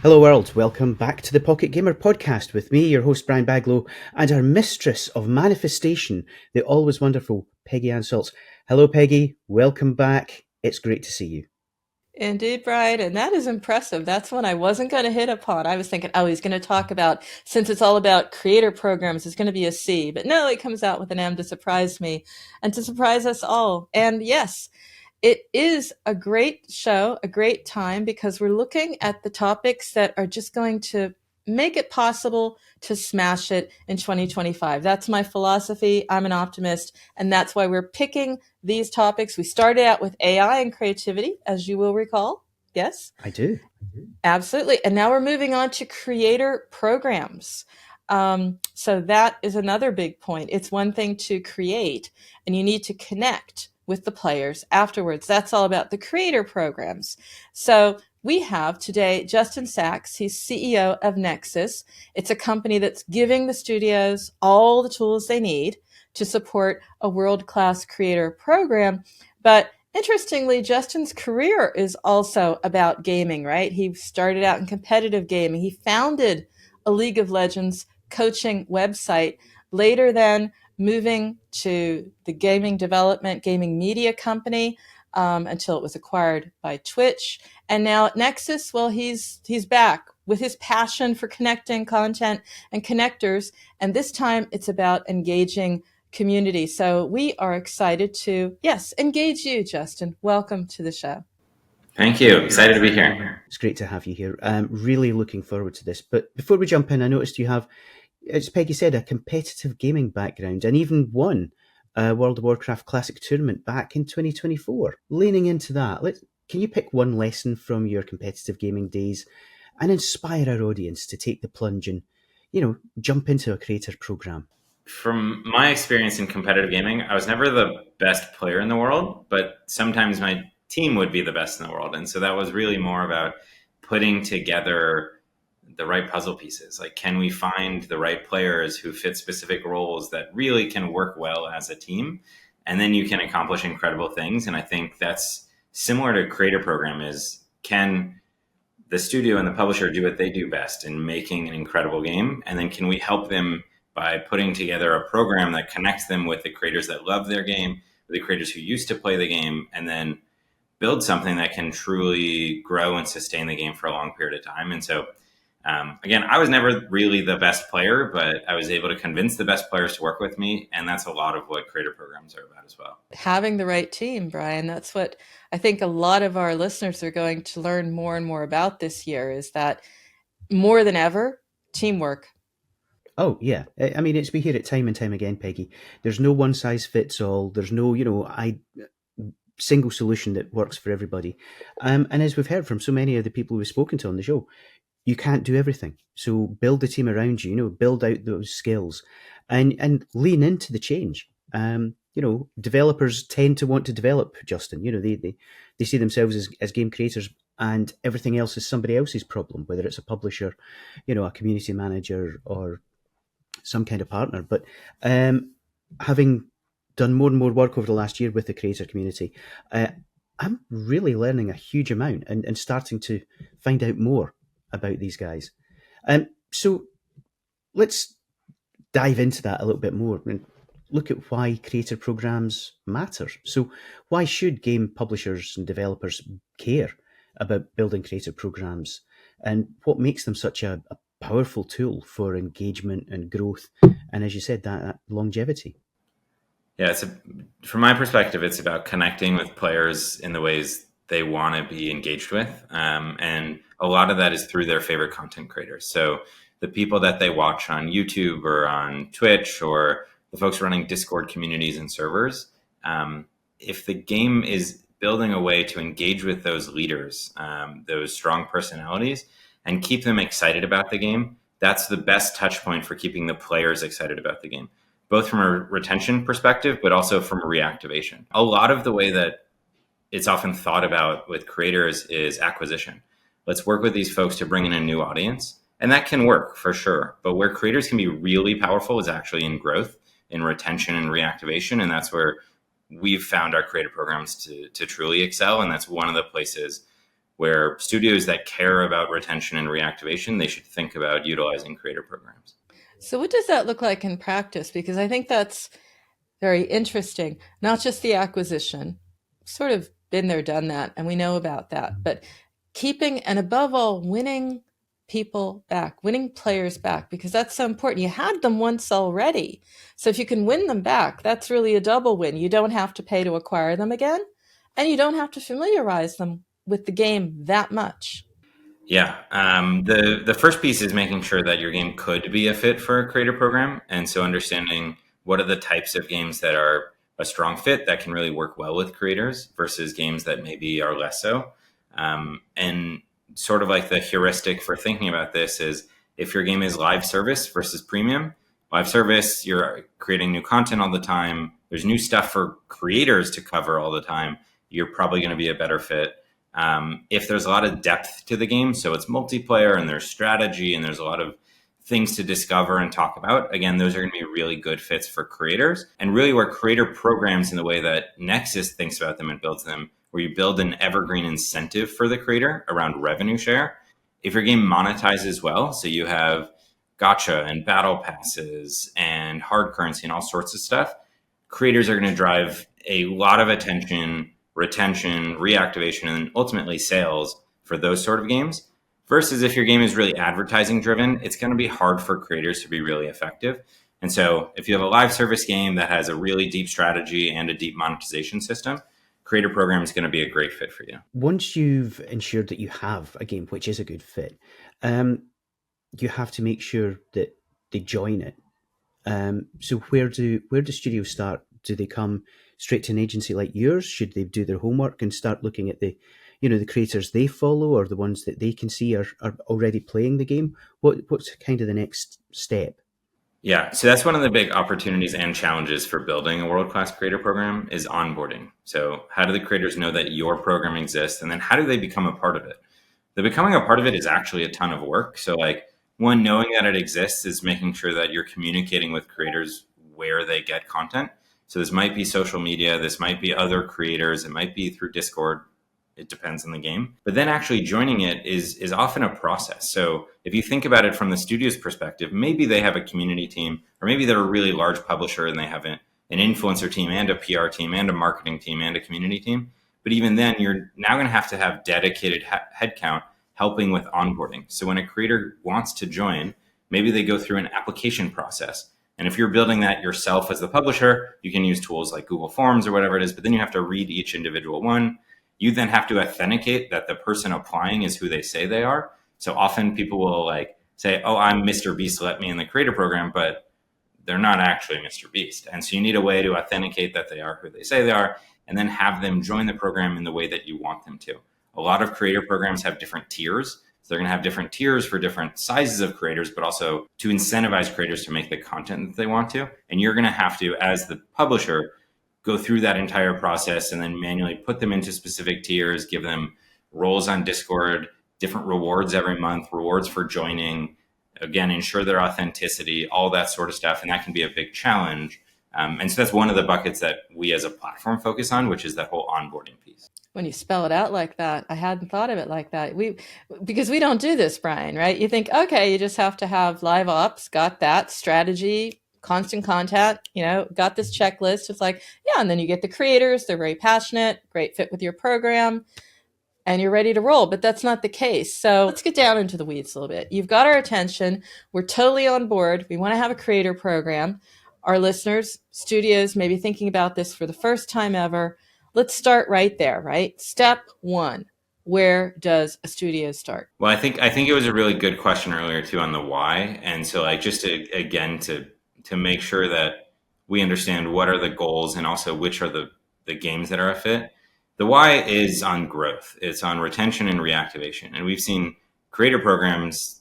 Hello world, welcome back to the Pocket Gamer podcast with me, your host Brian Baglow, and our mistress of manifestation, the always wonderful Peggy Ann Saltz. Hello Peggy, welcome back. It's great to see you. Indeed, Brian, and that is impressive. That's one I wasn't going to hit upon. I was thinking, oh, he's going to talk about, since it's all about creator programs, it's going to be a C. But no, it comes out with an M to surprise me and to surprise us all. And yes, it is a great show, a great time, because we're looking at the topics that are just going to make it possible to smash it in 2025. That's my philosophy. I'm an optimist, and that's why we're picking these topics. We started out with AI and creativity, as you will recall. Yes? I do. Absolutely. And now we're moving on to creator programs. So that is another big point. It's one thing to create, and you need to connect with the players afterwards. That's all about the creator programs. So we have today Justin Sachs. He's CEO of Nexus. It's a company that's giving the studios all the tools they need to support a world-class creator program. But interestingly, Justin's career is also about gaming, right? He started out in competitive gaming. He founded a League of Legends coaching website, later then moving to the gaming development, gaming media company, until it was acquired by Twitch. And now at Nexus, well, he's back with his passion for connecting content and connectors. And this time it's about engaging community. So we are excited to, yes, engage you, Justin. Welcome to the show. Thank you. Excited to be here. It's great to have you here. I'm really looking forward to this. But before we jump in, I noticed you have, as Peggy said, a competitive gaming background and even won a World of Warcraft Classic tournament back in 2024. Leaning into that, can you pick one lesson from your competitive gaming days and inspire our audience to take the plunge and, jump into a creator program? From my experience in competitive gaming, I was never the best player in the world, but sometimes my team would be the best in the world. And so that was really more about putting together the right puzzle pieces. Like, can we find the right players who fit specific roles that really can work well as a team? And then you can accomplish incredible things. And I think that's similar to creator program is, can the studio and the publisher do what they do best in making an incredible game? And then can we help them by putting together a program that connects them with the creators that love their game, with the creators who used to play the game, and then build something that can truly grow and sustain the game for a long period of time. And so, again, I was never really the best player, but I was able to convince the best players to work with me. And that's a lot of what creator programs are about as well. Having the right team, Brian, that's what I think a lot of our listeners are going to learn more and more about this year, is that more than ever, teamwork. Oh, yeah. I mean, we hear it time and time again, Peggy. There's no one size fits all. There's no, single solution that works for everybody. And as we've heard from so many of the people we've spoken to on the show, you can't do everything. So build the team around you, build out those skills and lean into the change. Developers tend to want to develop, Justin. They see themselves as game creators, and everything else is somebody else's problem, whether it's a publisher, a community manager or some kind of partner. But having done more and more work over the last year with the creator community, I'm really learning a huge amount and starting to find out more about these guys. So let's dive into that a little bit more and look at why creator programs matter. So why should game publishers and developers care about building creator programs, and what makes them such a powerful tool for engagement and growth, and as you said, that longevity? Yeah, from my perspective, it's about connecting with players in the ways they want to be engaged with. And a lot of that is through their favorite content creators. So the people that they watch on YouTube or on Twitch, or the folks running Discord communities and servers, if the game is building a way to engage with those leaders, those strong personalities, and keep them excited about the game, that's the best touch point for keeping the players excited about the game, both from a retention perspective, but also from a reactivation. A lot of the way that it's often thought about with creators is acquisition. Let's work with these folks to bring in a new audience. And that can work for sure. But where creators can be really powerful is actually in growth, in retention and reactivation. And that's where we've found our creator programs to truly excel. And that's one of the places where studios that care about retention and reactivation, they should think about utilizing creator programs. So what does that look like in practice? Because I think that's very interesting. Not just the acquisition, sort of been there, done that, and we know about that, but keeping and above all, winning people back, winning players back, because that's so important. You had them once already. So if you can win them back, that's really a double win. You don't have to pay to acquire them again, and you don't have to familiarize them with the game that much. Yeah. The first piece is making sure that your game could be a fit for a creator program. And so understanding what are the types of games that are a strong fit that can really work well with creators versus games that maybe are less so. And sort of like the heuristic for thinking about this is if your game is live service versus premium, live service, you're creating new content all the time. There's new stuff for creators to cover all the time. You're probably going to be a better fit. If there's a lot of depth to the game, so it's multiplayer and there's strategy and there's a lot of things to discover and talk about, again, those are going to be really good fits for creators. And really where creator programs in the way that Nexus thinks about them and builds them, where you build an evergreen incentive for the creator around revenue share. If your game monetizes well, so you have gacha and battle passes and hard currency and all sorts of stuff, creators are going to drive a lot of attention, retention, reactivation, and ultimately sales for those sort of games. Versus if your game is really advertising driven, it's going to be hard for creators to be really effective. And so if you have a live service game that has a really deep strategy and a deep monetization system, creator program is going to be a great fit for you. Once you've ensured that you have a game which is a good fit, you have to make sure that they join it. So where do studios start? Do they come straight to an agency like yours? Should they do their homework and start looking at the creators they follow or the ones that they can see are already playing the game? What's kind of the next step? Yeah, so that's one of the big opportunities and challenges for building a world-class creator program is onboarding. So how do the creators know that your program exists? And then how do they become a part of it? The becoming a part of it is actually a ton of work. So like one, knowing that it exists is making sure that you're communicating with creators where they get content. So this might be social media, this might be other creators, it might be through Discord. It depends on the game. But then actually joining it is often a process. So if you think about it from the studio's perspective, maybe they have a community team, or maybe they're a really large publisher and they have an influencer team and a PR team and a marketing team and a community team. But even then, you're now going to have dedicated headcount helping with onboarding. So when a creator wants to join, maybe they go through an application process. And if you're building that yourself as the publisher, you can use tools like Google Forms or whatever it is, but then you have to read each individual one. You then have to authenticate that the person applying is who they say they are. So often people will like say, oh, I'm Mr. Beast, let me in the creator program, but they're not actually Mr. Beast. And so you need a way to authenticate that they are who they say they are, and then have them join the program in the way that you want them to. A lot of creator programs have different tiers. So they're going to have different tiers for different sizes of creators, but also to incentivize creators to make the content that they want to. And you're going to have to, as the publisher, go through that entire process and then manually put them into specific tiers, give them roles on Discord, different rewards every month, rewards for joining, again, ensure their authenticity, all that sort of stuff. And that can be a big challenge. And so that's one of the buckets that we as a platform focus on, which is that whole onboarding piece. When you spell it out like that, I hadn't thought of it like that. Because we don't do this, Brian, right? You think, okay, you just have to have live ops, got that, strategy, constant content, got this checklist. It's like, yeah, and then you get the creators, they're very passionate, great fit with your program, and you're ready to roll. But that's not the case. So let's get down into the weeds a little bit. You've got our attention. We're totally on board. We want to have a creator program. Our listeners, studios, maybe thinking about this for the first time ever. Let's start right there, right? Step one. Where does a studio start? Well, I think it was a really good question earlier too on the why. And so like just to make sure that we understand what are the goals and also which are the games that are a fit. The why is on growth. It's on retention and reactivation. And we've seen creator programs,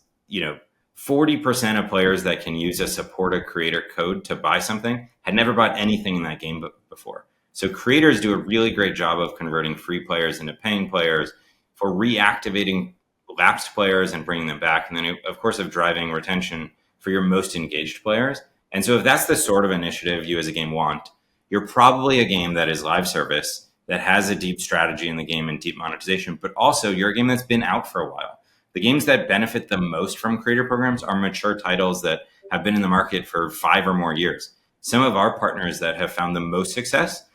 40% of players that can use a support a creator code to buy something had never bought anything in that game before. So creators do a really great job of converting free players into paying players, for reactivating lapsed players and bringing them back. And then, of course, of driving retention for your most engaged players. And so if that's the sort of initiative you as a game want, you're probably a game that is live service, that has a deep strategy in the game and deep monetization, but also you're a game that's been out for a while. The games that benefit the most from creator programs are mature titles that have been in the market for 5 or more years. Some of our partners that have found the most success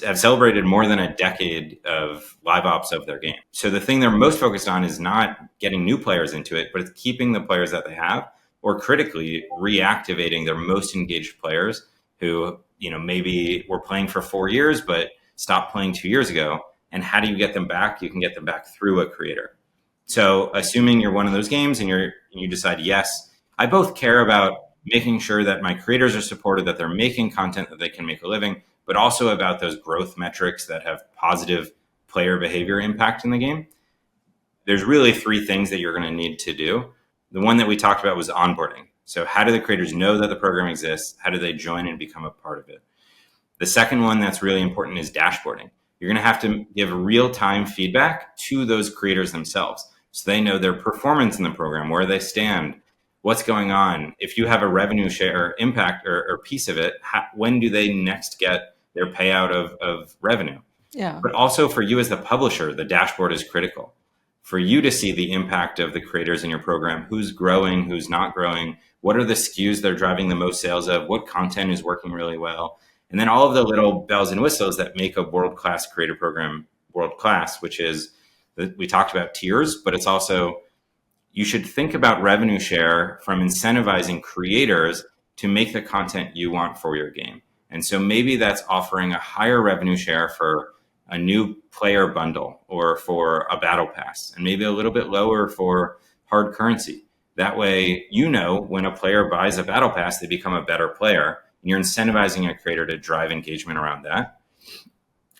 have celebrated more than a decade of live ops of their game. So the thing they're most focused on is not getting new players into it, but it's keeping the players that they have, or critically reactivating their most engaged players who, maybe were playing for 4 years but stopped playing 2 years ago. And how do you get them back? You can get them back through a creator. So assuming you're one of those games and you decide, yes, I both care about making sure that my creators are supported, that they're making content that they can make a living, but also about those growth metrics that have positive player behavior impact in the game. There's really 3 things that you're going to need to do. The one that we talked about was onboarding. So how do the creators know that the program exists? How do they join and become a part of it? The second one that's really important is dashboarding. You're going to have to give real-time feedback to those creators themselves so they know their performance in the program, where they stand, what's going on. If you have a revenue share impact or piece of it, when do they next get their payout of revenue? Yeah. But also for you as the publisher, the dashboard is critical. For you to see the impact of the creators in your program, who's growing, who's not growing, what are the SKUs they're driving the most sales of, what content is working really well, and then all of the little bells and whistles that make a world-class creator program world-class, which is that we talked about tiers, but it's also you should think about revenue share from incentivizing creators to make the content you want for your game. And so maybe that's offering a higher revenue share for a new player bundle or for a battle pass, and maybe a little bit lower for hard currency. That way, when a player buys a battle pass, they become a better player, and you're incentivizing a creator to drive engagement around that.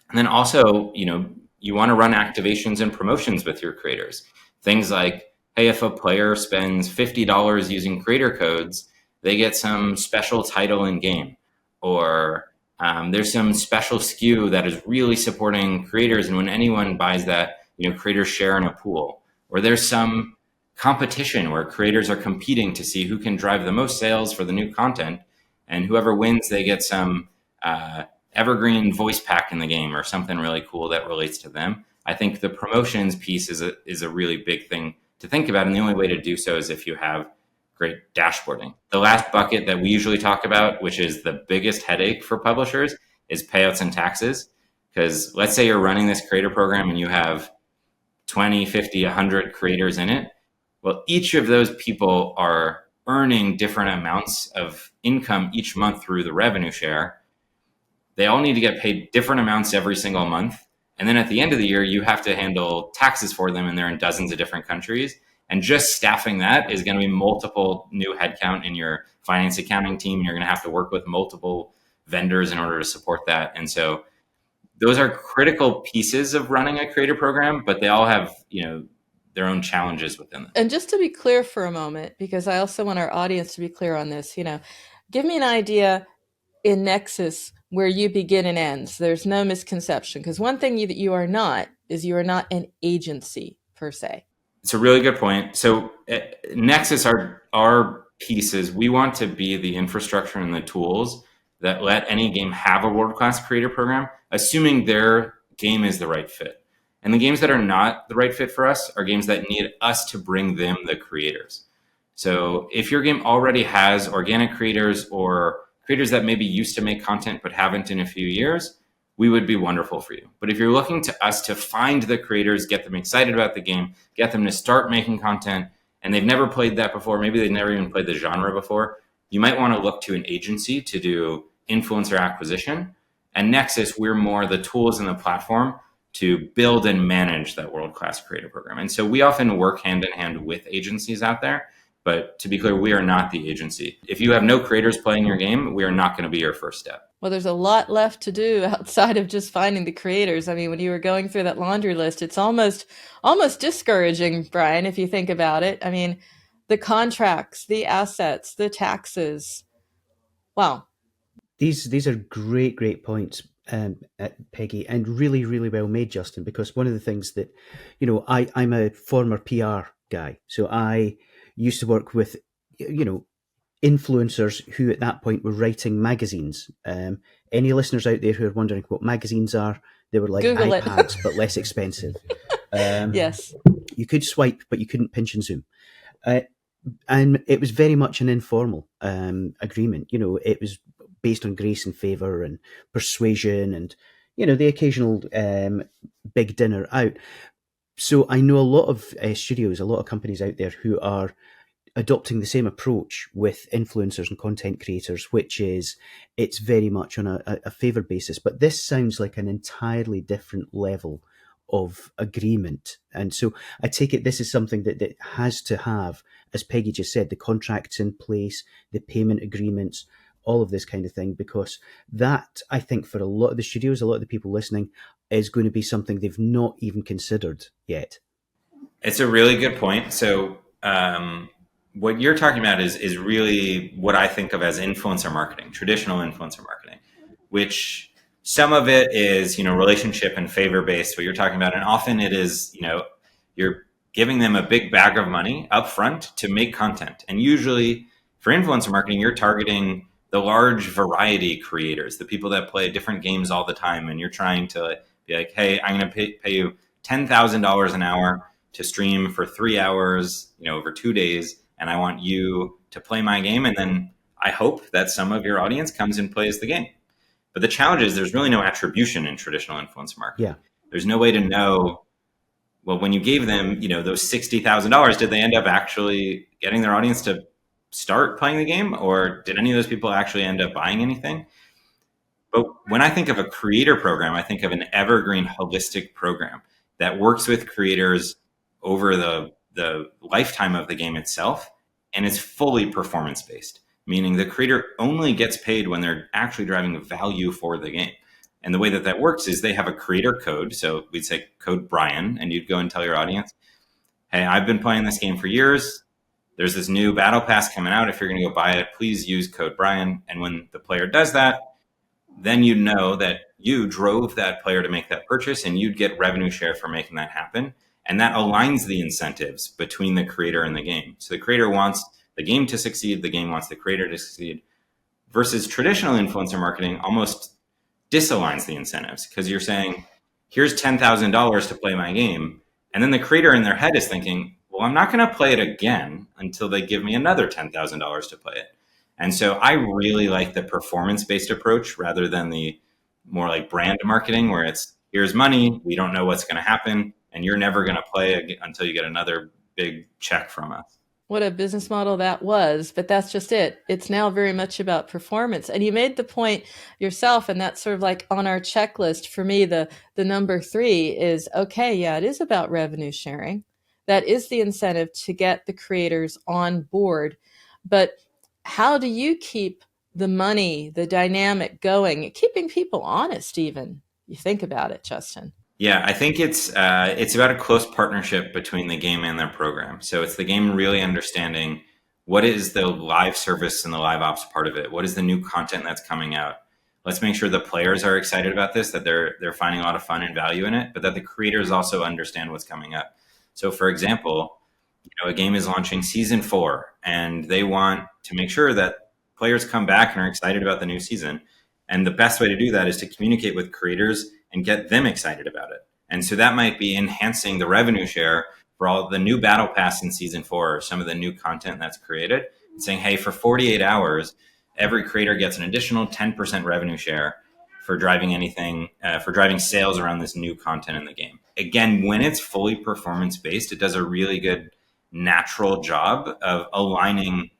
And then also, you want to run activations and promotions with your creators. Things like, hey, if a player spends $50 using creator codes, they get some special title in game. Or there's some special SKU that is really supporting creators, and when anyone buys that, creators share in a pool. Or there's some competition where creators are competing to see who can drive the most sales for the new content, and whoever wins, they get some evergreen voice pack in the game or something really cool that relates to them. I think the promotions piece is a really big thing to think about, and the only way to do so is if you have great dashboarding. The last bucket that we usually talk about, which is the biggest headache for publishers, is payouts and taxes. Because let's say you're running this creator program and you have 20, 50, 100 creators in it. Well, each of those people are earning different amounts of income each month through the revenue share. They all need to get paid different amounts every single month. And then at the end of the year, you have to handle taxes for them, and they're in dozens of different countries. And just staffing that is going to be multiple new headcount in your finance accounting team. And you're going to have to work with multiple vendors in order to support that. And so those are critical pieces of running a creator program, but they all have, their own challenges within them. And just to be clear for a moment, because I also want our audience to be clear on this, give me an idea in Nexus where you begin and ends. There's no misconception, because one thing that you are not is you are not an agency per se. It's a really good point. So Nexus, our pieces, we want to be the infrastructure and the tools that let any game have a world-class creator program, assuming their game is the right fit. And the games that are not the right fit for us are games that need us to bring them the creators. So if your game already has organic creators or creators that maybe used to make content but haven't in a few years, we would be wonderful for you. But if you're looking to us to find the creators, get them excited about the game, get them to start making content, and they've never played that before, maybe they've never even played the genre before, you might want to look to an agency to do influencer acquisition. And Nexus, we're more the tools and the platform to build and manage that world-class creator program. And so we often work hand in hand with agencies out there. But to be clear, we are not the agency. If you have no creators playing your game, we are not going to be your first step. Well, there's a lot left to do outside of just finding the creators. I mean, when you were going through that laundry list, it's almost discouraging, Brian, if you think about it. I mean, the contracts, the assets, the taxes. Wow. These are great points, Peggy, and really, really well made, Justin, because one of the things that, I'm a former PR guy. So I used to work with, influencers who at that point were writing magazines. Any listeners out there who are wondering what magazines are, they were like Google it. iPads, but less expensive. Yes. You could swipe, but you couldn't pinch and zoom. And it was very much an informal agreement. It was based on grace and favour and persuasion and, the occasional big dinner out. So I know a lot of studios, a lot of companies out there who are adopting the same approach with influencers and content creators, which is it's very much on a favour basis. But this sounds like an entirely different level of agreement. And so I take it this is something that has to have, as Peggy just said, the contracts in place, the payment agreements, all of this kind of thing, because that, I think, for a lot of the studios, a lot of the people listening, is going to be something they've not even considered yet. It's a really good point. So what you're talking about is really what I think of as influencer marketing, traditional influencer marketing, which some of it is, relationship and favor based, what you're talking about. And often it is, you're giving them a big bag of money up front to make content. And usually for influencer marketing, you're targeting the large variety creators, the people that play different games all the time. And you're trying to be like, hey, I'm going to pay you $10,000 an hour to stream for 3 hours, over 2 days. And I want you to play my game. And then I hope that some of your audience comes and plays the game. But the challenge is there's really no attribution in traditional influencer marketing. Yeah. There's no way to know, well, when you gave them, those $60,000, did they end up actually getting their audience to start playing the game? Or did any of those people actually end up buying anything? But when I think of a creator program, I think of an evergreen holistic program that works with creators over the lifetime of the game itself, and is fully performance based, meaning the creator only gets paid when they're actually driving value for the game. And the way that works is they have a creator code. So we'd say code Brian, and you'd go and tell your audience, hey, I've been playing this game for years. There's this new battle pass coming out. If you're going to go buy it, please use code Brian. And when the player does that, then you know that you drove that player to make that purchase, and you'd get revenue share for making that happen. And that aligns the incentives between the creator and the game. So the creator wants the game to succeed, the game wants the creator to succeed, versus traditional influencer marketing almost disaligns the incentives, because you're saying, here's $10,000 to play my game. And then the creator in their head is thinking, well, I'm not going to play it again until they give me another $10,000 to play it. And so I really like the performance-based approach rather than the more like brand marketing, where it's, here's money, we don't know what's going to happen, and you're never going to play until you get another big check from us. What a business model that was, but that's just it. It's now very much about performance. And you made the point yourself, and that's sort of like on our checklist. For me, the number 3 is, okay, yeah, it is about revenue sharing. That is the incentive to get the creators on board. But how do you keep the money, the dynamic going, keeping people honest even? You think about it, Justin. Yeah, I think it's about a close partnership between the game and their program. So it's the game really understanding what is the live service and the live ops part of it. What is the new content that's coming out? Let's make sure the players are excited about this, that they're finding a lot of fun and value in it, but that the creators also understand what's coming up. So for example, a game is launching season 4, and they want to make sure that players come back and are excited about the new season. And the best way to do that is to communicate with creators and get them excited about it. And so that might be enhancing the revenue share for all the new battle pass in season 4, or some of the new content that's created, and saying, hey, for 48 hours, every creator gets an additional 10% revenue share for driving for driving sales around this new content in the game. Again, when it's fully performance based, it does a really good natural job of aligning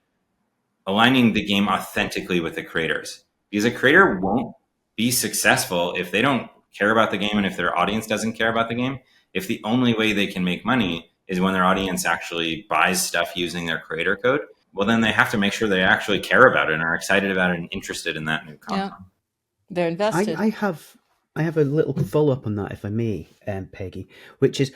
the game authentically with the creators, because a creator won't be successful if they don't care about the game, and if their audience doesn't care about the game. If the only way they can make money is when their audience actually buys stuff using their creator code, well, then they have to make sure they actually care about it and are excited about it and interested in that new content. Yeah. They're invested. I have a little follow-up on that, if I may, Peggy, which is,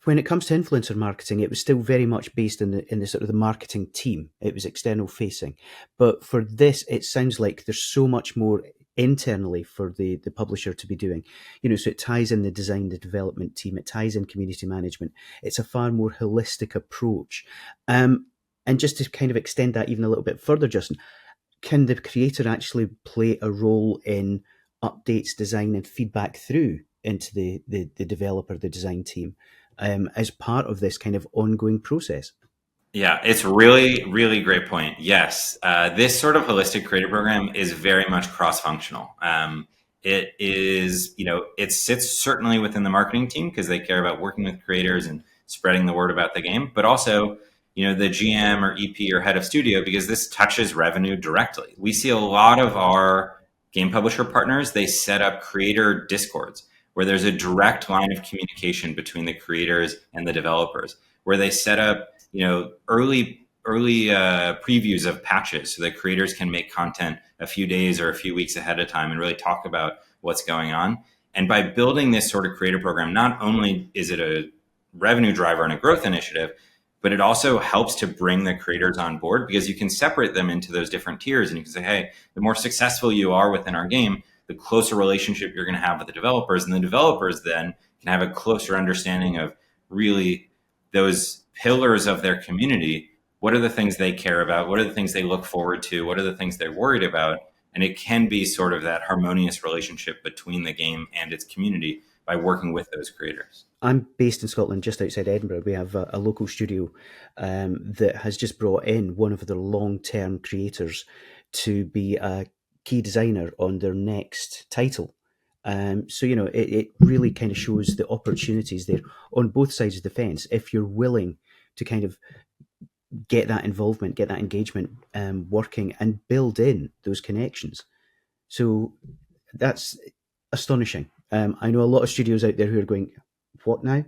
when it comes to influencer marketing, it was still very much based in the sort of the marketing team. It was external facing. But for this, it sounds like there's so much more internally for the publisher to be doing. So it ties in the design, the development team, it ties in community management. It's a far more holistic approach. And just to kind of extend that even a little bit further, Justin, can the creator actually play a role in updates, design, and feedback through into the developer, the design team, as part of this kind of ongoing process? Yeah, it's really, really great point. Yes, this sort of holistic creator program is very much cross-functional. It is, it sits certainly within the marketing team because they care about working with creators and spreading the word about the game, but also, the GM or EP or head of studio, because this touches revenue directly. We see a lot of our game publisher partners, they set up creator discords where there's a direct line of communication between the creators and the developers, where they set up early previews of patches so that creators can make content a few days or a few weeks ahead of time and really talk about what's going on. And by building this sort of creator program, not only is it a revenue driver and a growth initiative, but it also helps to bring the creators on board because you can separate them into those different tiers and you can say, hey, the more successful you are within our game, the closer relationship you're going to have with the developers, and the developers then can have a closer understanding of really those pillars of their community. What are the things they care about? What are the things they look forward to? What are the things they're worried about? And it can be sort of that harmonious relationship between the game and its community by working with those creators. I'm based in Scotland, just outside Edinburgh. We have a local studio that has just brought in one of their long-term creators to be a key designer on their next title. So, it really kind of shows the opportunities there on both sides of the fence. If you're willing to kind of get that involvement, get that engagement working and build in those connections. So that's astonishing. I know a lot of studios out there who are going, what now?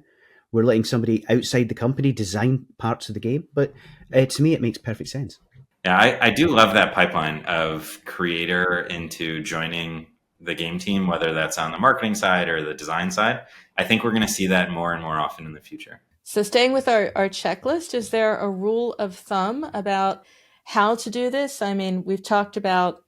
We're letting somebody outside the company design parts of the game. But to me, it makes perfect sense. Yeah, I do love that pipeline of creator into joining the game team, whether that's on the marketing side or the design side. I think we're going to see that more and more often in the future. So staying with our checklist, is there a rule of thumb about how to do this? I mean, we've talked about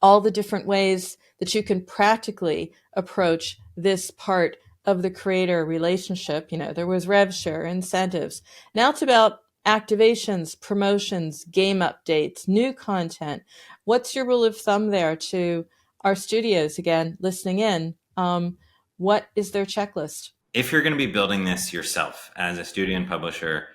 all the different ways that you can practically approach this part of the creator relationship. There was rev share, incentives. Now it's about activations, promotions, game updates, new content. What's your rule of thumb there to our studios, again, listening in? What is their checklist? If you're going to be building this yourself as a studio and publisher,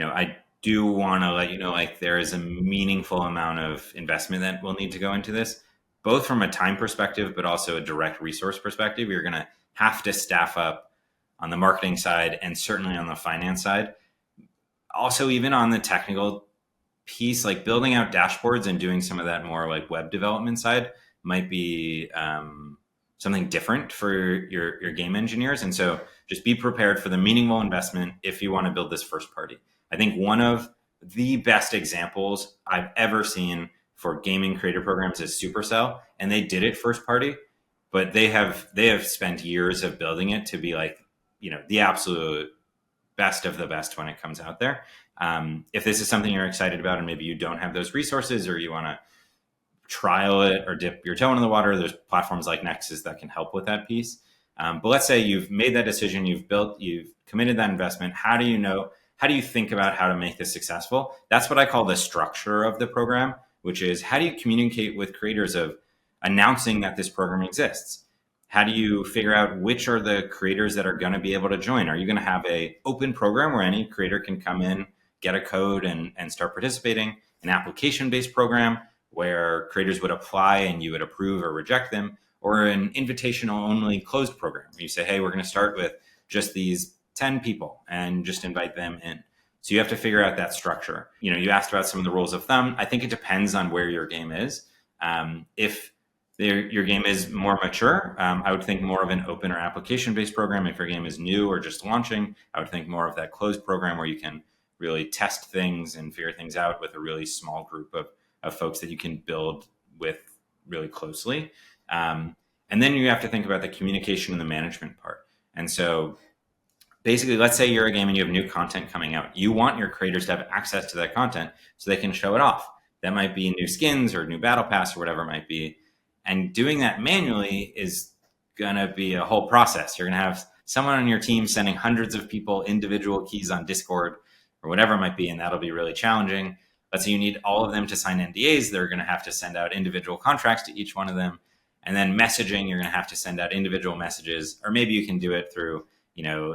I do want to let you know, like, there is a meaningful amount of investment that will need to go into this, both from a time perspective, but also a direct resource perspective. You're going to have to staff up on the marketing side and certainly on the finance side. Also, even on the technical piece, like building out dashboards and doing some of that more like web development side might be something different for your game engineers. And so just be prepared for the meaningful investment if you want to build this first party. I think one of the best examples I've ever seen for gaming creator programs is Supercell, and they did it first party, but they have spent years of building it to be like, the absolute best of the best when it comes out there. If this is something you're excited about and maybe you don't have those resources or you want to trial it or dip your toe in the water, there's platforms like Nexus that can help with that piece. But let's say you've made that decision, you've committed that investment. How do you think about how to make this successful? That's what I call the structure of the program, which is how do you communicate with creators of announcing that this program exists? How do you figure out which are the creators that are going to be able to join? Are you going to have an open program where any creator can come in, get a code and start participating? An application-based program where creators would apply and you would approve or reject them? Or an invitational only closed program where you say, hey, we're going to start with just these 10 people and just invite them in. So you have to figure out that structure. You asked about some of the rules of thumb. I think it depends on where your game is. If your game is more mature, I would think more of an open or application-based program. If your game is new or just launching, I would think more of that closed program where you can really test things and figure things out with a really small group of folks that you can build with really closely. And then you have to think about the communication and the management part. And so basically, let's say you're a game and you have new content coming out. You want your creators to have access to that content so they can show it off. That might be new skins or new battle pass or whatever it might be. And doing that manually is going to be a whole process. You're going to have someone on your team sending hundreds of people individual keys on Discord or whatever it might be, and that'll be really challenging. Let's say you need all of them to sign NDAs. They're going to have to send out individual contracts to each one of them. And then messaging, you're going to have to send out individual messages, or maybe you can do it through,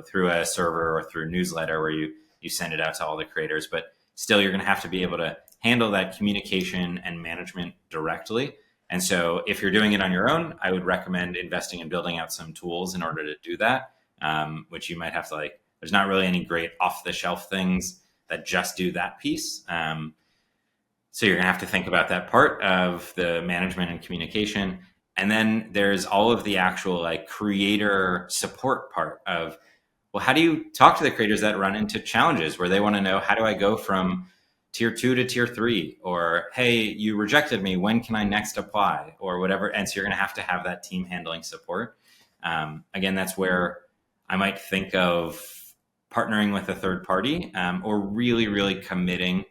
through a server or through a newsletter where you send it out to all the creators. But still, you're going to have to be able to handle that communication and management directly. And so if you're doing it on your own, I would recommend investing in building out some tools in order to do that, which you might have to there's not really any great off the shelf things that just do that piece. So you're going to have to think about that part of the management and communication. And then there's all of the actual creator support part of, well, how do you talk to the creators that run into challenges where they want to know, how do I go from tier 2 to tier 3, or, hey, you rejected me, when can I next apply, or whatever. And so you're going to have that team handling support. Again, that's where I might think of partnering with a third party, or really, really committing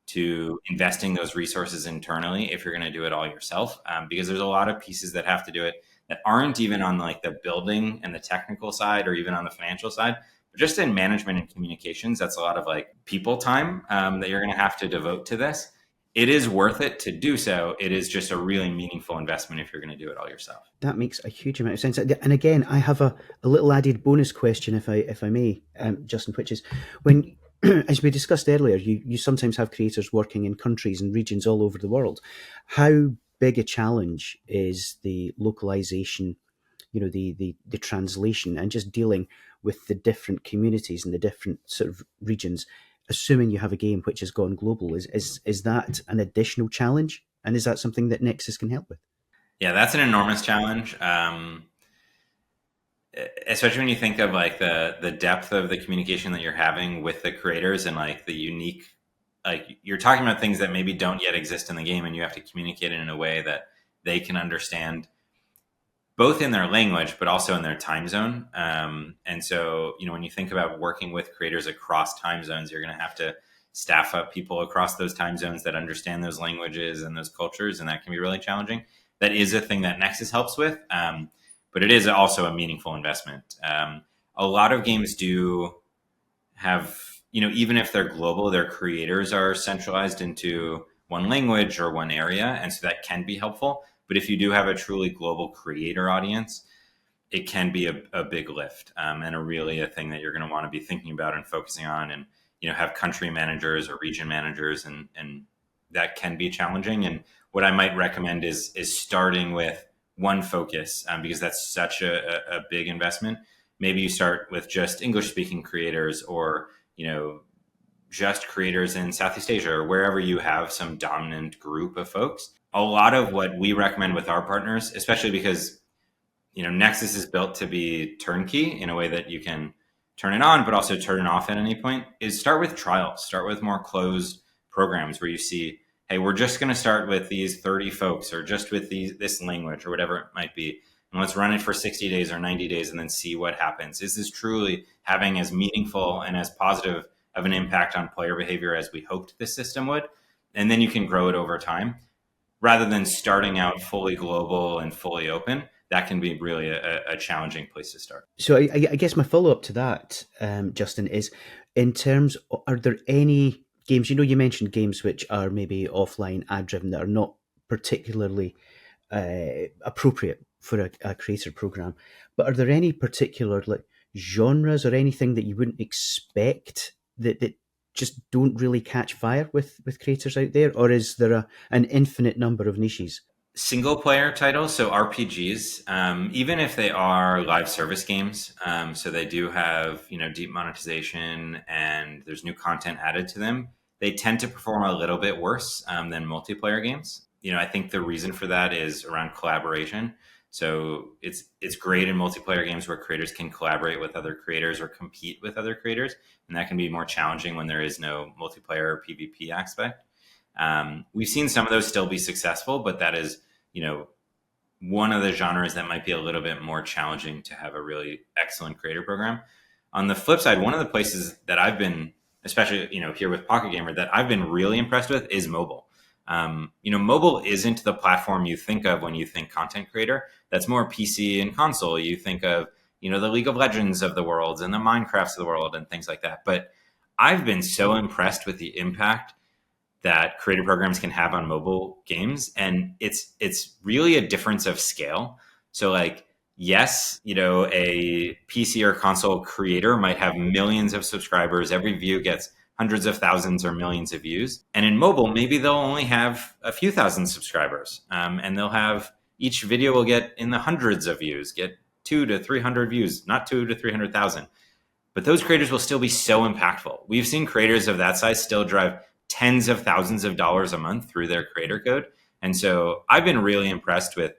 to investing those resources internally if you're going to do it all yourself, because there's a lot of pieces that have to do it that aren't even on the building and the technical side, or even on the financial side. But just in management and communications, that's a lot of people time that you're going to have to devote to this. It is worth it to do so. It is just a really meaningful investment if you're going to do it all yourself. That makes a huge amount of sense. And again, I have a little added bonus question, if I may, Justin, which is, when, as we discussed earlier, you sometimes have creators working in countries and regions all over the world. How big a challenge is the localization, the translation, and just dealing with the different communities and the different sort of regions, assuming you have a game which has gone global? Is that an additional challenge? And is that something that Nexus can help with? Yeah, that's an enormous challenge. Especially when you think of the depth of the communication that you're having with the creators, and the unique, you're talking about things that maybe don't yet exist in the game, and you have to communicate it in a way that they can understand, both in their language, but also in their time zone. And so, when you think about working with creators across time zones, you're going to have to staff up people across those time zones that understand those languages and those cultures. And that can be really challenging. That is a thing that Nexus helps with. But it is also a meaningful investment. A lot of games do have, even if they're global, their creators are centralized into one language or one area. And so that can be helpful. But if you do have a truly global creator audience, it can be a big lift, and really a thing that you're going to want to be thinking about and focusing on, and have country managers or region managers, and that can be challenging. And what I might recommend is starting with one focus, because that's such a big investment. Maybe you start with just English speaking creators, or just creators in Southeast Asia, or wherever you have some dominant group of folks. A lot of what we recommend with our partners, especially because Nexus is built to be turnkey in a way that you can turn it on, but also turn it off at any point, is start with trials. Start with more closed programs where you see, hey, we're just going to start with these 30 folks, or just with this language, or whatever it might be. And let's run it for 60 days or 90 days and then see what happens. Is this truly having as meaningful and as positive of an impact on player behavior as we hoped this system would? And then you can grow it over time, rather than starting out fully global and fully open. That can be really a challenging place to start. So I guess my follow-up to that, Justin, is in terms, are there any games, you mentioned games which are maybe offline ad-driven, that are not particularly appropriate for a creator program, but are there any particular genres or anything that you wouldn't expect that just don't really catch fire with creators out there? Or is there an infinite number of niches? Single player titles, so RPGs, even if they are live service games, so they do have deep monetization and there's new content added to them, they tend to perform a little bit worse than multiplayer games. I think the reason for that is around collaboration. So it's great in multiplayer games where creators can collaborate with other creators or compete with other creators, and that can be more challenging when there is no multiplayer or PvP aspect. We've seen some of those still be successful, but that is, one of the genres that might be a little bit more challenging to have a really excellent creator program. On the flip side, one of the places that I've been, especially, here with Pocket Gamer, that I've been really impressed with is mobile. Mobile isn't the platform you think of when you think content creator. That's more PC and console. You think of, the League of Legends of the world and the Minecrafts of the world and things like that. But I've been so impressed with the impact that creator programs can have on mobile games, and it's really a difference of scale. So like, yes, a PC or console creator might have millions of subscribers. Every view gets hundreds of thousands or millions of views. And in mobile, maybe they'll only have a few thousand subscribers, and they'll have each video will get in the hundreds of views, get 200 to 300 views, not 200 to 300,000. But those creators will still be so impactful. We've seen creators of that size still drive tens of thousands of dollars a month through their creator code. And so I've been really impressed with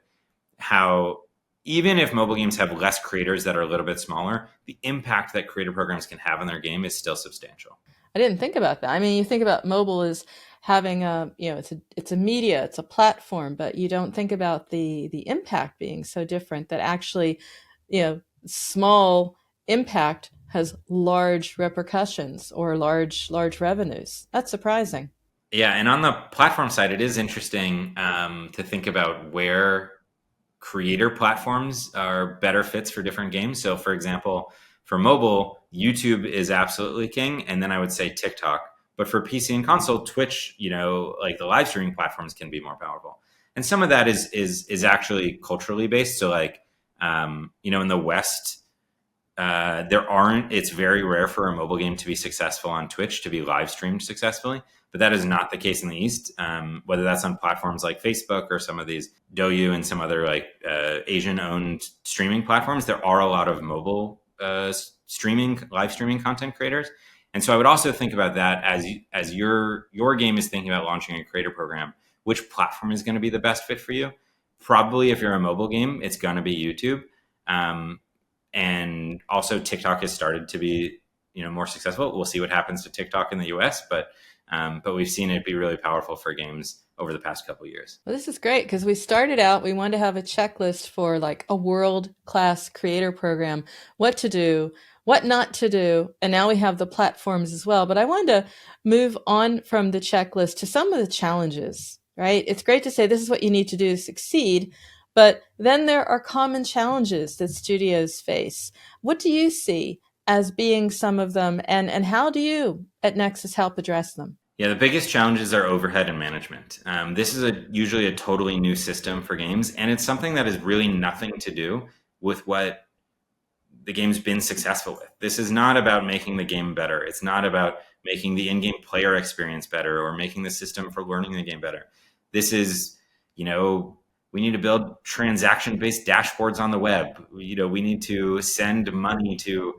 how, even if mobile games have less creators that are a little bit smaller, the impact that creator programs can have on their game is still substantial. I didn't think about that. I mean, you think about mobile as having it's a media, it's a platform, but you don't think about the impact being so different, that actually, small impact has large repercussions or large revenues. That's surprising. Yeah, and on the platform side, it is interesting to think about where creator platforms are better fits for different games. So, for example, for mobile, YouTube is absolutely king, and then I would say TikTok. But for PC and console, Twitch, like the live streaming platforms can be more powerful. And some of that is actually culturally based. So, like, in the West, it's very rare for a mobile game to be successful on Twitch, to be live streamed successfully, but that is not the case in the East. Whether that's on platforms like Facebook or some of these Douyu and some other like Asian owned streaming platforms, there are a lot of mobile live streaming content creators. And so I would also think about that as your game is thinking about launching a creator program, which platform is going to be the best fit for you. Probably if you're a mobile game, it's going to be YouTube. And also TikTok has started to be, more successful. We'll see what happens to TikTok in the US, but we've seen it be really powerful for games over the past couple of years. Well, this is great because we started out, we wanted to have a checklist for like a world-class creator program, what to do, what not to do, and now we have the platforms as well. But I wanted to move on from the checklist to some of the challenges, right? It's great to say this is what you need to do to succeed, but then there are common challenges that studios face. What do you see as being some of them, and how do you at Nexus help address them? Yeah, the biggest challenges are overhead and management. This is usually a totally new system for games, and it's something that has really nothing to do with what the game's been successful with. This is not about making the game better. It's not about making the in-game player experience better or making the system for learning the game better. This is, we need to build transaction-based dashboards on the web. We need to send money to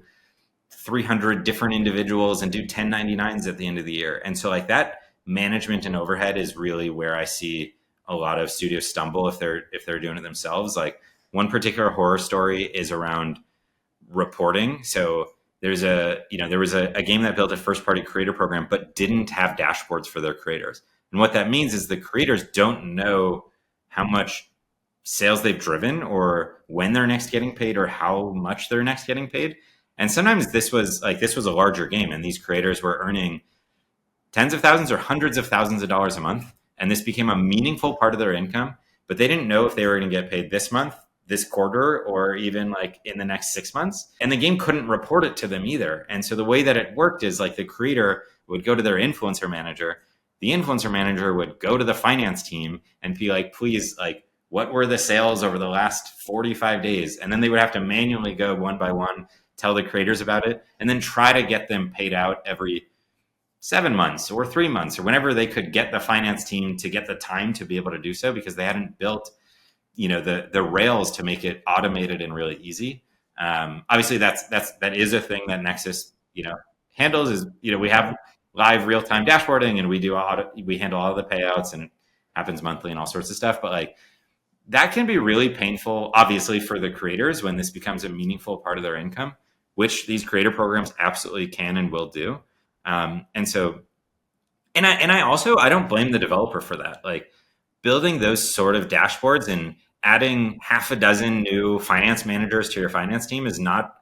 300 different individuals and do 1099s at the end of the year. And so like that management and overhead is really where I see a lot of studios stumble if they're doing it themselves. Like one particular horror story is around reporting. So there was a game that built a first party creator program but didn't have dashboards for their creators. And what that means is the creators don't know how much sales they've driven or when they're next getting paid or how much they're next getting paid. And sometimes this was a larger game and these creators were earning tens of thousands or hundreds of thousands of dollars a month. And this became a meaningful part of their income, but they didn't know if they were going to get paid this month, this quarter, or even like in the next 6 months. And the game couldn't report it to them either. And so the way that it worked is like the creator would go to their influencer manager. The influencer manager would go to the finance team and be like, please, like, what were the sales over the last 45 days? And then they would have to manually go one by one, tell the creators about it, and then try to get them paid out every 7 months or 3 months or whenever they could get the finance team to get the time to be able to do so, because they hadn't built, the rails to make it automated and really easy. Obviously that is a thing that Nexus, handles is, we have live real-time dashboarding and we handle all the payouts and it happens monthly and all sorts of stuff. But like, that can be really painful, obviously, for the creators when this becomes a meaningful part of their income, which these creator programs absolutely can and will do. And I also, I don't blame the developer for that. Like building those sort of dashboards and adding half a dozen new finance managers to your finance team is not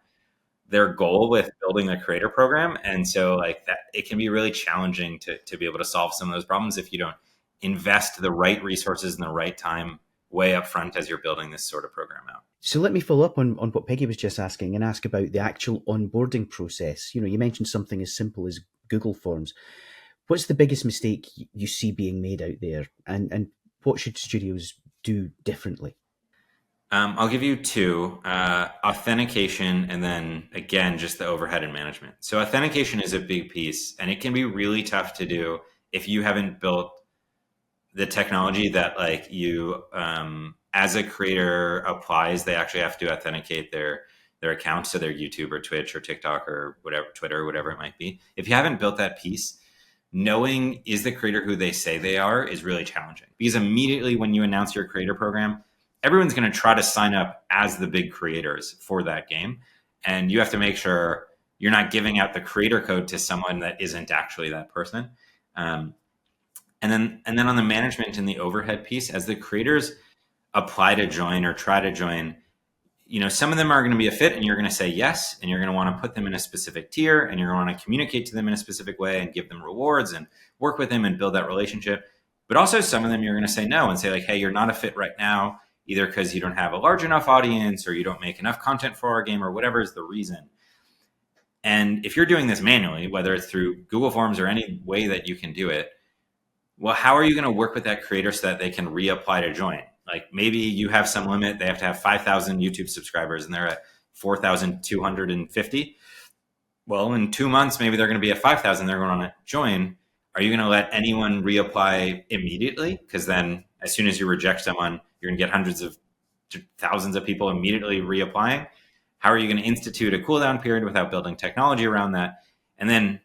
their goal with building a creator program. And so like that, it can be really challenging to be able to solve some of those problems if you don't invest the right resources in the right time way up front as you're building this sort of program out. So let me follow up on what Peggy was just asking and ask about the actual onboarding process. You mentioned something as simple as Google Forms. What's the biggest mistake you see being made out there, and what should studios do differently? I'll give you two: authentication, and then again, just the overhead and management. So authentication is a big piece, and it can be really tough to do if you haven't built the technology that like you as a creator applies. They actually have to authenticate their accounts to their YouTube or Twitch or TikTok or whatever, Twitter or whatever it might be. If you haven't built that piece, knowing is the creator who they say they are is really challenging, because immediately when you announce your creator program, everyone's going to try to sign up as the big creators for that game, and you have to make sure you're not giving out the creator code to someone that isn't actually that person. And then on the management and the overhead piece, as the creators apply to join or try to join, some of them are going to be a fit and you're going to say yes, and you're going to want to put them in a specific tier, and you're going to want to communicate to them in a specific way and give them rewards and work with them and build that relationship. But also some of them you're going to say no and say like, hey, you're not a fit right now, either because you don't have a large enough audience or you don't make enough content for our game or whatever is the reason. And if you're doing this manually, whether it's through Google Forms or any way that you can do it, well, how are you going to work with that creator so that they can reapply to join? Like maybe you have some limit. They have to have 5,000 YouTube subscribers and they're at 4,250. Well, in 2 months, maybe they're going to be at 5,000. They're going to join. Are you going to let anyone reapply immediately? Because then as soon as you reject someone, you're going to get hundreds of thousands of people immediately reapplying. How are you going to institute a cooldown period without building technology around that? And then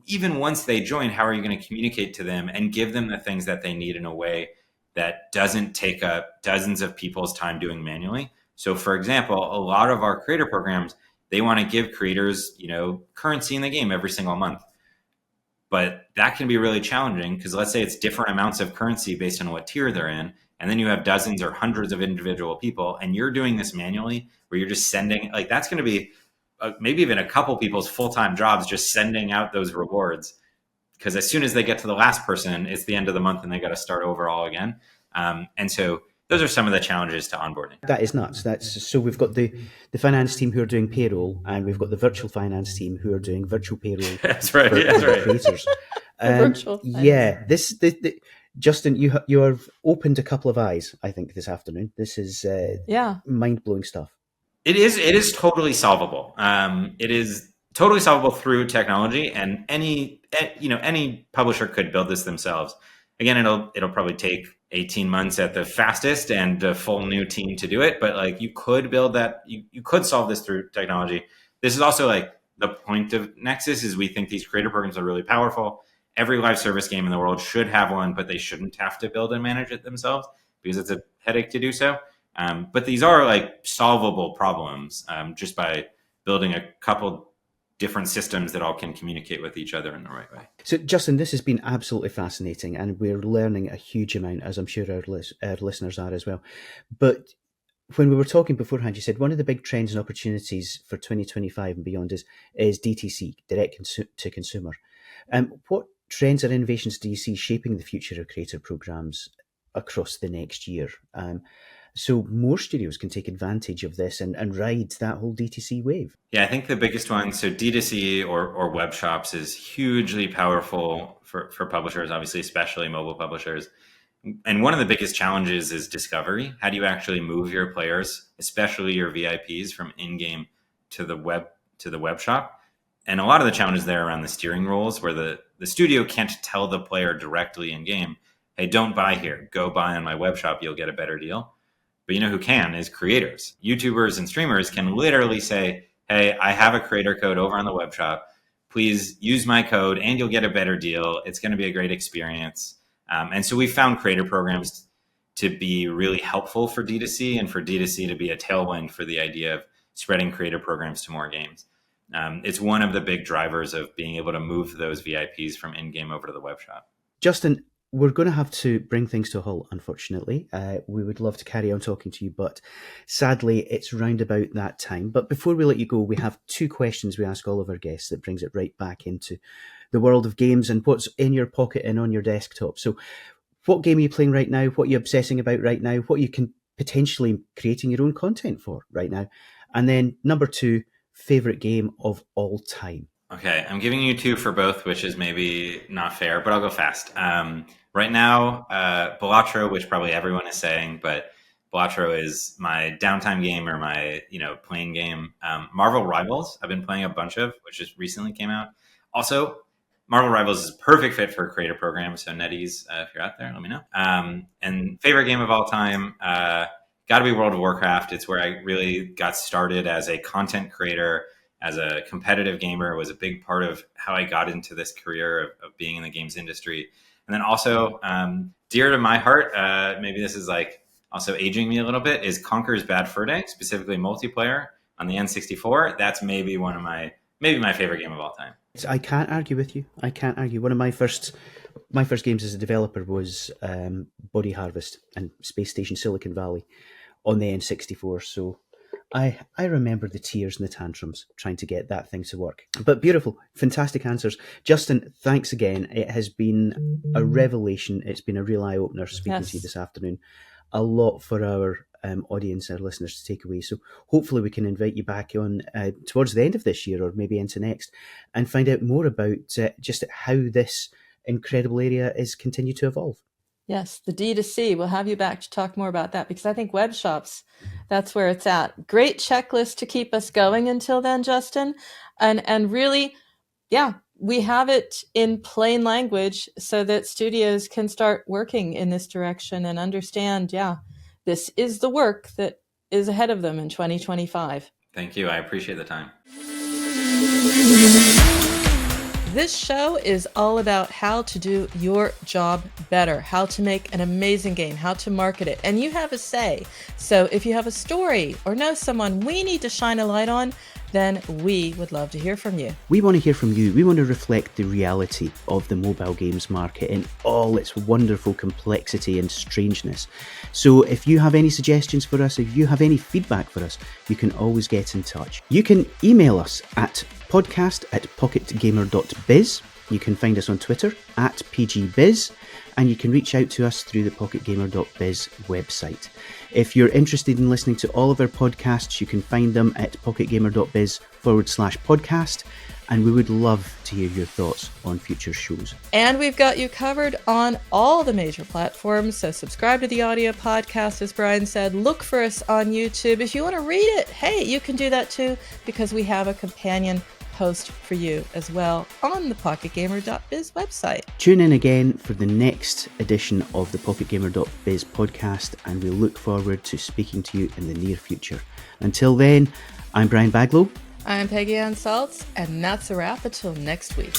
even once they join, how are you going to communicate to them and give them the things that they need in a way that doesn't take up dozens of people's time doing manually? So for example, a lot of our creator programs, they want to give creators, currency in the game every single month. But that can be really challenging because let's say it's different amounts of currency based on what tier they're in. And then you have dozens or hundreds of individual people and you're doing this manually where you're just sending, like that's going to be maybe even a couple people's full-time jobs just sending out those rewards. Because as soon as they get to the last person, it's the end of the month and they got to start over all again. And so those are some of the challenges to onboarding. That is nuts. So we've got the finance team who are doing payroll, and we've got the virtual finance team who are doing virtual payroll. That's right. That's right. Creators. Virtual. Yeah. Justin, you have opened a couple of eyes, I think, this afternoon. This is mind-blowing stuff. It is totally solvable. It is totally solvable through technology, and any publisher could build this themselves. Again, it'll probably take 18 months at the fastest and a full new team to do it. But like you could build that, you could solve this through technology. This is also like the point of Nexus is we think these creator programs are really powerful. Every live service game in the world should have one, but they shouldn't have to build and manage it themselves because it's a headache to do so. But these are like solvable problems just by building a couple different systems that all can communicate with each other in the right way. So, Justin, this has been absolutely fascinating, and we're learning a huge amount, as I'm sure our listeners are as well. But when we were talking beforehand, you said one of the big trends and opportunities for 2025 and beyond is DTC, direct to consumer. What trends or innovations do you see shaping the future of creative programs across the next year? So more studios can take advantage of this and ride that whole DTC wave. Yeah, I think the biggest one, so D2C or web shops is hugely powerful for publishers, obviously, especially mobile publishers. And one of the biggest challenges is discovery. How do you actually move your players, especially your VIPs, from in-game to the web shop? And a lot of the challenges there around the steering roles where the studio can't tell the player directly in-game, hey, don't buy here, go buy on my web shop, you'll get a better deal. But you know who can is creators. YouTubers and streamers can literally say, hey, I have a creator code over on the web shop. Please use my code and you'll get a better deal. It's going to be a great experience. And so we found creator programs to be really helpful for D2C and for D2C to be a tailwind for the idea of spreading creator programs to more games. It's one of the big drivers of being able to move those VIPs from in-game over to the web shop. Justin, we're going to have to bring things to a halt, unfortunately. We would love to carry on talking to you, but sadly, it's round about that time. But before we let you go, we have two questions we ask all of our guests that brings it right back into the world of games and what's in your pocket and on your desktop. So what game are you playing right now? What are you obsessing about right now? What you can potentially creating your own content for right now? And then number two, favorite game of all time. Okay, I'm giving you 2 for both, which is maybe not fair, but I'll go fast. Right now, Balatro, which probably everyone is saying, but Balatro is my downtime game or my playing game. Marvel Rivals, I've been playing a bunch of, which just recently came out. Also, Marvel Rivals is a perfect fit for a creator program. So NetEase, if you're out there, let me know. And favorite game of all time, got to be World of Warcraft. It's where I really got started as a content creator. As a competitive gamer, it was a big part of how I got into this career of being in the games industry. And then also, dear to my heart, maybe this is like also aging me a little bit, is Conker's Bad Fur Day, specifically multiplayer on the N64. That's maybe my favorite game of all time. I can't argue with you. I can't argue. One of my first games as a developer was Body Harvest and Space Station Silicon Valley on the N64. So I remember the tears and the tantrums trying to get that thing to work. But beautiful, fantastic answers. Justin, thanks again. It has been a revelation. It's been a real eye-opener speaking to you this afternoon. A lot for our audience, our listeners to take away. So hopefully we can invite you back on towards the end of this year or maybe into next and find out more about just how this incredible area is continue to evolve. Yes, the D2C. We'll have you back to talk more about that because I think web shops, that's where it's at. Great checklist to keep us going until then, Justin. And really, yeah, we have it in plain language so that studios can start working in this direction and understand, this is the work that is ahead of them in 2025. Thank you. I appreciate the time. This show is all about how to do your job better, how to make an amazing game, how to market it, and you have a say. So if you have a story or know someone we need to shine a light on, then we would love to hear from you. We want to hear from you. We want to reflect the reality of the mobile games market in all its wonderful complexity and strangeness. So if you have any suggestions for us, if you have any feedback for us, you can always get in touch. You can email us at podcast@pocketgamer.biz. You can find us on Twitter @PGBiz, and you can reach out to us through the pocketgamer.biz website. If you're interested in listening to all of our podcasts, you can find them at pocketgamer.biz/podcast, and we would love to hear your thoughts on future shows. And we've got you covered on all the major platforms, so subscribe to the audio podcast, as Brian said. Look for us on YouTube. If you want to read it, hey, you can do that too, because we have a companion post for you as well on the pocketgamer.biz website. Tune in again for the next edition of the pocketgamer.biz podcast, and we look forward to speaking to you in the near future. Until then, I'm Brian Baglow. I'm Peggy Ann Saltz, and that's a wrap until next week.